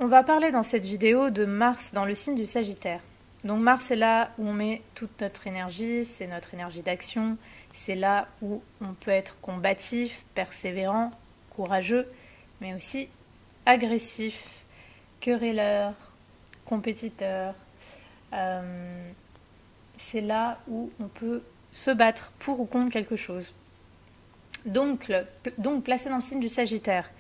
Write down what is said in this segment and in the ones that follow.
On va parler dans cette vidéo de Mars dans le signe du Sagittaire. Donc Mars est là où on met toute notre énergie, c'est notre énergie d'action, c'est là où on peut être combatif, persévérant, courageux, mais aussi agressif, querelleur, compétiteur. C'est là où on peut se battre pour ou contre quelque chose. Donc placé dans le signe du Sagittaire.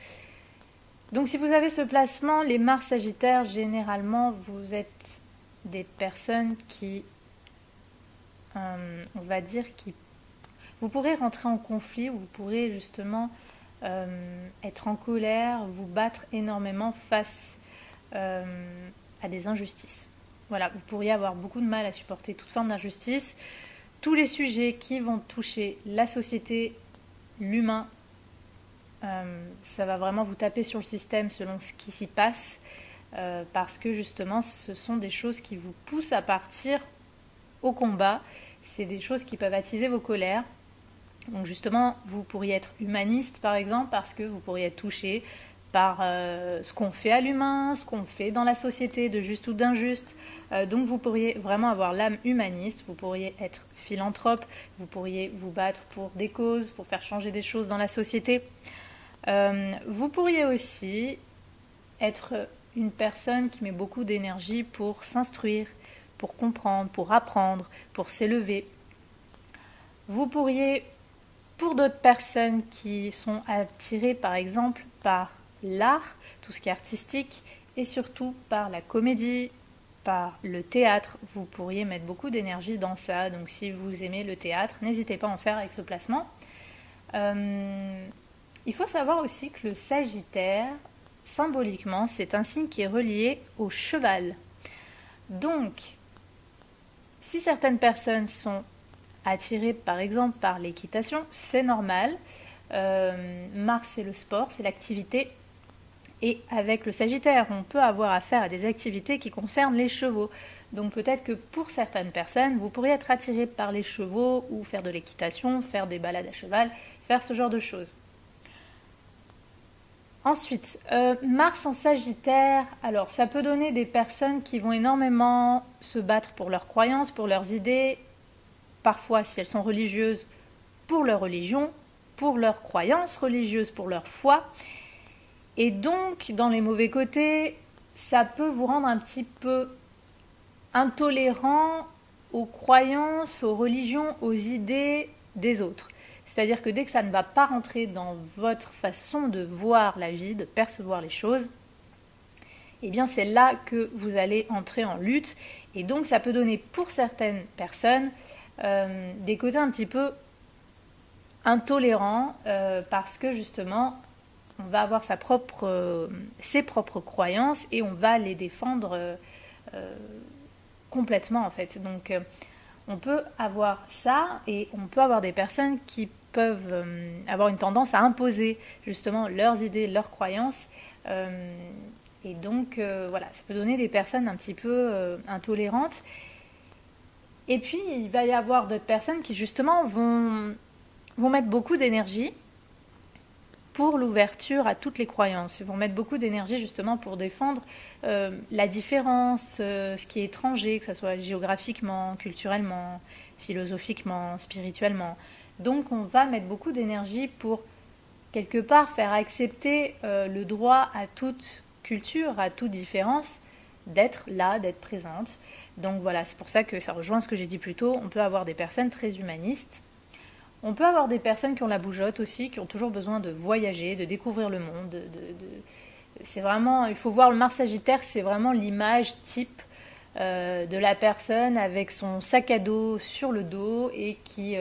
Donc si vous avez ce placement, les Mars Sagittaires, généralement, vous êtes des personnes qui, on va dire, vous pourrez rentrer en conflit, vous pourrez justement être en colère, vous battre énormément face à des injustices. Voilà, vous pourriez avoir beaucoup de mal à supporter toute forme d'injustice. Tous les sujets qui vont toucher la société, l'humain, ça va vraiment vous taper sur le système selon ce qui s'y passe, parce que justement ce sont des choses qui vous poussent à partir au combat, c'est des choses qui peuvent attiser vos colères. Donc justement vous pourriez être humaniste par exemple, parce que vous pourriez être touché par ce qu'on fait à l'humain, ce qu'on fait dans la société de juste ou d'injuste. Donc vous pourriez vraiment avoir l'âme humaniste, vous pourriez être philanthrope, vous pourriez vous battre pour des causes, pour faire changer des choses dans la société. Vous pourriez aussi être une personne qui met beaucoup d'énergie pour s'instruire, pour comprendre, pour apprendre, pour s'élever. Vous pourriez, pour d'autres personnes qui sont attirées par exemple par l'art, tout ce qui est artistique, et surtout par la comédie, par le théâtre, vous pourriez mettre beaucoup d'énergie dans ça. Donc si vous aimez le théâtre, n'hésitez pas à en faire avec ce placement. Il faut savoir aussi que le Sagittaire, symboliquement, c'est un signe qui est relié au cheval. Donc, si certaines personnes sont attirées par exemple par l'équitation, c'est normal. Mars, c'est le sport, c'est l'activité. Et avec le Sagittaire, on peut avoir affaire à des activités qui concernent les chevaux. Donc peut-être que pour certaines personnes, vous pourriez être attiré par les chevaux ou faire de l'équitation, faire des balades à cheval, faire ce genre de choses. Ensuite, Mars en Sagittaire, alors ça peut donner des personnes qui vont énormément se battre pour leurs croyances, pour leurs idées, parfois si elles sont religieuses, pour leur religion, pour leurs croyances religieuses, pour leur foi. Et donc, dans les mauvais côtés, ça peut vous rendre un petit peu intolérant aux croyances, aux religions, aux idées des autres. C'est-à-dire que dès que ça ne va pas rentrer dans votre façon de voir la vie, de percevoir les choses, eh bien c'est là que vous allez entrer en lutte. Et donc ça peut donner pour certaines personnes des côtés un petit peu intolérants, parce que justement on va avoir ses propres croyances et on va les défendre complètement en fait. Donc on peut avoir ça, et on peut avoir des personnes qui peuvent avoir une tendance à imposer justement leurs idées, leurs croyances, et donc voilà, ça peut donner des personnes un petit peu intolérantes. Et puis il va y avoir d'autres personnes qui justement vont mettre beaucoup d'énergie pour l'ouverture à toutes les croyances. Ils vont mettre beaucoup d'énergie justement pour défendre la différence, ce qui est étranger, que ce soit géographiquement, culturellement, philosophiquement, spirituellement. Donc on va mettre beaucoup d'énergie pour quelque part faire accepter le droit à toute culture, à toute différence, d'être là, d'être présente. Donc voilà, c'est pour ça que ça rejoint ce que j'ai dit plus tôt. On peut avoir des personnes très humanistes. On peut avoir des personnes qui ont la bougeotte aussi, qui ont toujours besoin de voyager, de découvrir le monde. C'est vraiment, il faut voir le Mars Sagittaire, c'est vraiment l'image type de la personne avec son sac à dos sur le dos et qui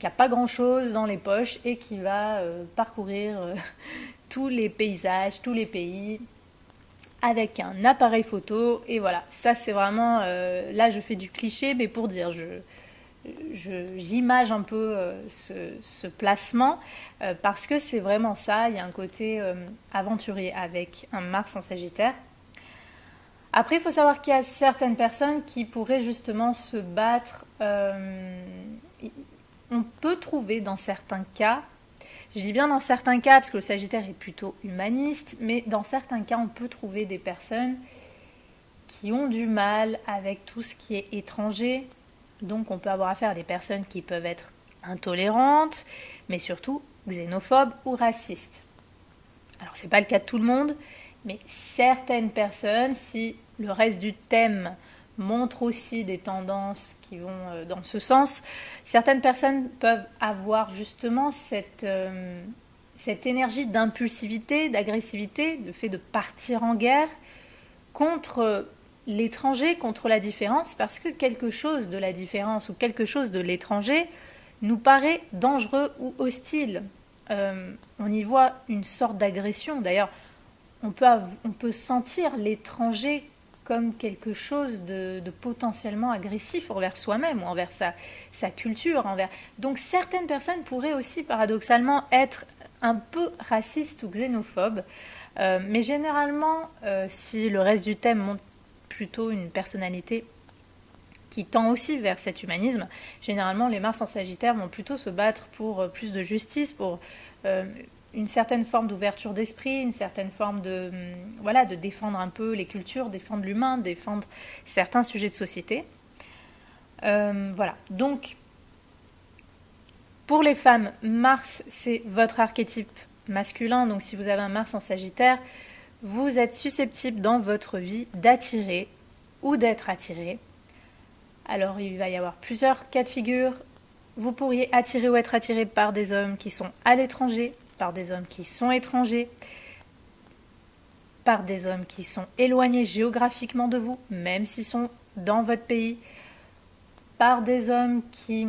n'a pas grand-chose dans les poches et qui va parcourir tous les paysages, tous les pays avec un appareil photo. Et voilà, ça c'est vraiment, là je fais du cliché, mais pour dire, j'image un peu ce placement, parce que c'est vraiment ça, il y a un côté aventurier avec un Mars en Sagittaire. Après, il faut savoir qu'il y a certaines personnes qui pourraient justement se battre. On peut trouver dans certains cas Je dis bien dans certains cas, parce que le Sagittaire est plutôt humaniste, mais dans certains cas, on peut trouver des personnes qui ont du mal avec tout ce qui est étranger. Donc on peut avoir affaire à des personnes qui peuvent être intolérantes, mais surtout xénophobes ou racistes. Alors c'est pas le cas de tout le monde, mais certaines personnes, si le reste du thème montre aussi des tendances qui vont dans ce sens, certaines personnes peuvent avoir justement cette énergie d'impulsivité, d'agressivité, le fait de partir en guerre contre l'étranger, contre la différence, parce que quelque chose de la différence ou quelque chose de l'étranger nous paraît dangereux ou hostile. On y voit une sorte d'agression. D'ailleurs, on peut sentir l'étranger comme quelque chose de potentiellement agressif envers soi-même ou envers sa culture. Donc certaines personnes pourraient aussi paradoxalement être un peu racistes ou xénophobes, mais généralement, si le reste du thème montre plutôt une personnalité qui tend aussi vers cet humanisme, généralement les Mars en Sagittaire vont plutôt se battre pour plus de justice, pour une certaine forme d'ouverture d'esprit, une certaine forme de défendre un peu les cultures, défendre l'humain, défendre certains sujets de société. Voilà, donc pour les femmes, Mars c'est votre archétype masculin, donc si vous avez un Mars en Sagittaire, vous êtes susceptible dans votre vie d'attirer ou d'être attiré. Alors il va y avoir plusieurs cas de figure. Vous pourriez attirer ou être attiré par des hommes qui sont à l'étranger, par des hommes qui sont étrangers, par des hommes qui sont éloignés géographiquement de vous, même s'ils sont dans votre pays, par des hommes qui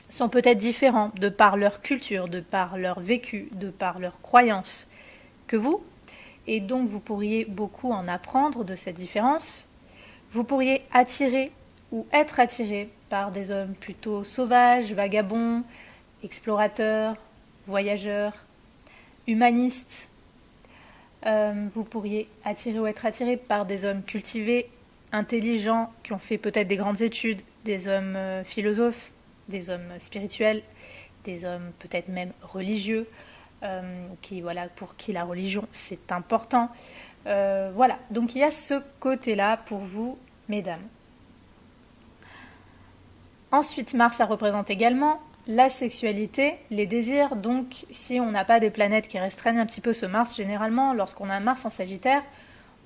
sont peut-être différents de par leur culture, de par leur vécu, de par leurs croyances que vous. Et donc vous pourriez beaucoup en apprendre de cette différence. Vous pourriez attirer ou être attiré par des hommes plutôt sauvages, vagabonds, explorateurs, voyageurs, humanistes. Vous pourriez attirer ou être attiré par des hommes cultivés, intelligents, qui ont fait peut-être des grandes études, des hommes philosophes, des hommes spirituels, des hommes peut-être même religieux, pour qui la religion c'est important. Voilà, donc il y a ce côté-là pour vous, mesdames. Ensuite, Mars, ça représente également la sexualité, les désirs. Donc, si on n'a pas des planètes qui restreignent un petit peu ce Mars, généralement, lorsqu'on a un Mars en Sagittaire,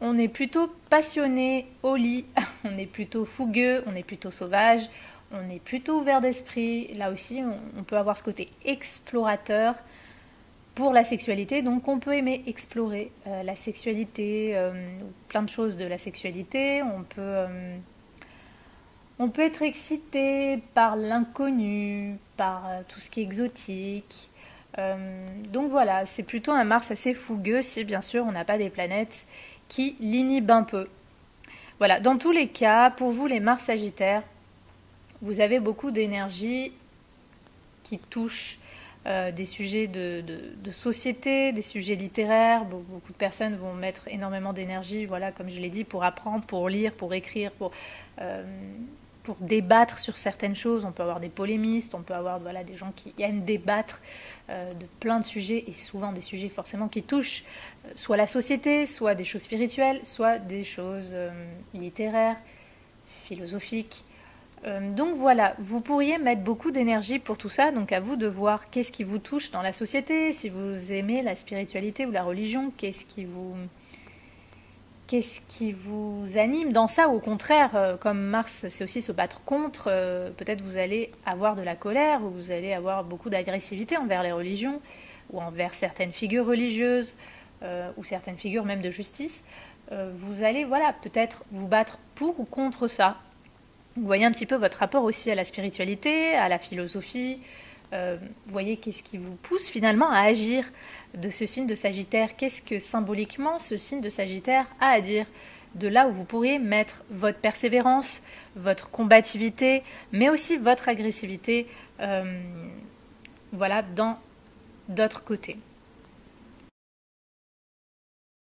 on est plutôt passionné au lit, on est plutôt fougueux, on est plutôt sauvage, on est plutôt ouvert d'esprit. Là aussi, on peut avoir ce côté explorateur pour la sexualité. Donc, on peut aimer explorer la sexualité, plein de choses de la sexualité. On peut être excité par l'inconnu, par tout ce qui est exotique. Donc voilà, c'est plutôt un Mars assez fougueux si bien sûr on n'a pas des planètes qui l'inhibent un peu. Voilà, dans tous les cas, pour vous les Mars Sagittaires, vous avez beaucoup d'énergie qui touche des sujets de société, des sujets littéraires. Beaucoup de personnes vont mettre énormément d'énergie, voilà, comme je l'ai dit, pour apprendre, pour lire, pour écrire, pour débattre sur certaines choses. On peut avoir des polémistes, on peut avoir des gens qui aiment débattre de plein de sujets, et souvent des sujets forcément qui touchent soit la société, soit des choses spirituelles, soit des choses littéraires, philosophiques. Donc voilà, vous pourriez mettre beaucoup d'énergie pour tout ça, donc à vous de voir qu'est-ce qui vous touche dans la société, si vous aimez la spiritualité ou la religion, qu'est-ce qui vous anime dans ça, ou au contraire, comme Mars c'est aussi se battre contre, peut-être vous allez avoir de la colère, ou vous allez avoir beaucoup d'agressivité envers les religions, ou envers certaines figures religieuses, ou certaines figures même de justice. Vous allez peut-être vous battre pour ou contre ça. Vous voyez un petit peu votre rapport aussi à la spiritualité, à la philosophie. Vous voyez qu'est-ce qui vous pousse finalement à agir de ce signe de Sagittaire. Qu'est-ce que symboliquement ce signe de Sagittaire a à dire? De là où vous pourriez mettre votre persévérance, votre combativité, mais aussi votre agressivité dans d'autres côtés.